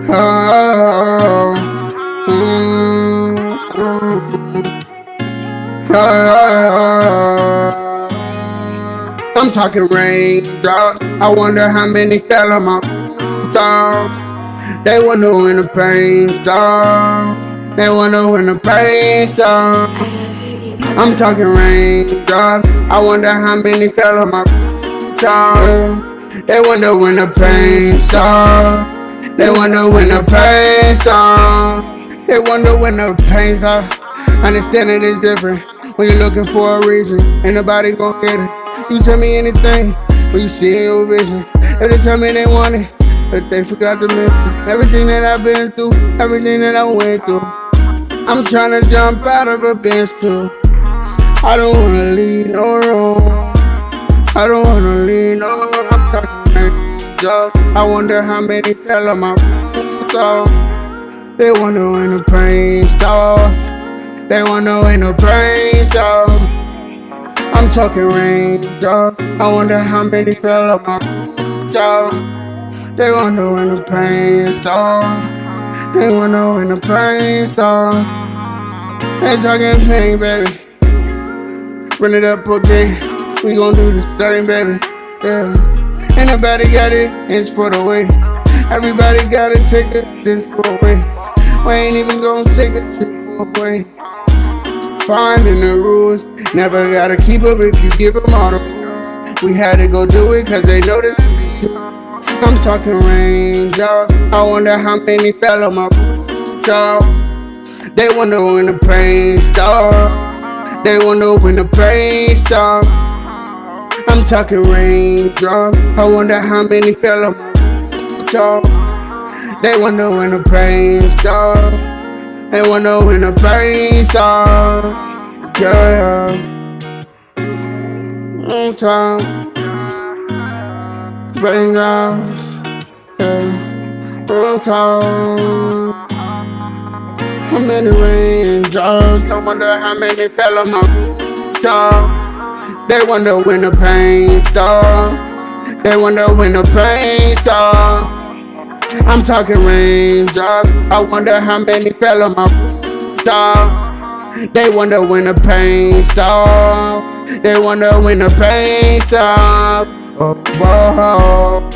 Oh, I'm talking raindrops. I wonder how many fell on my top. They wonder when the pain stops. They wonder when the pain stops. I'm talking raindrops. I wonder how many fell on my top. They wonder when the pain stops. They wonder when the pain stops. They wonder when the pain stops. Understanding is different when you're looking for a reason. Ain't nobody gon' get it. You tell me anything when you see in your vision. If they tell me they want it, but they forgot to mention everything that I've been through, everything that I went through. I'm tryna jump out of a bench too. I don't wanna leave no room. I don't wanna leave no room. I'm talking jobs. I wonder how many fell on my top. They wonder when the pain stops. They wonder when the pain stops. I'm talking raindrops. I wonder how many fell on my top. They wonder when the pain stops. They wonder when the pain stops. They talking pain, baby. Run it up, okay? We gon' do the same, baby. Yeah. Ain't nobody got it, it's for the way. Everybody gotta take it, this for away. We ain't even gon' take it, for away. Finding the rules, never gotta keep up if you give them all the rules. We had to go do it cause they noticed me too. I'm talking raindrops. I wonder how many fell on my top. They wonder when the pain stops. They wonder when the pain stops. I'm talking raindrops. I wonder how many fell on my top. They wonder when the pain stops. They wonder when the pain stops. Yeah. I'm talking raindrops. Yeah. Real talk. How many raindrops? I wonder how many fell on my top. They wonder when the pain stops. They wonder when the pain stops. I'm talking raindrops. I wonder how many fell on my top. They wonder when the pain stops. They wonder when the pain stops. Oh, whoa.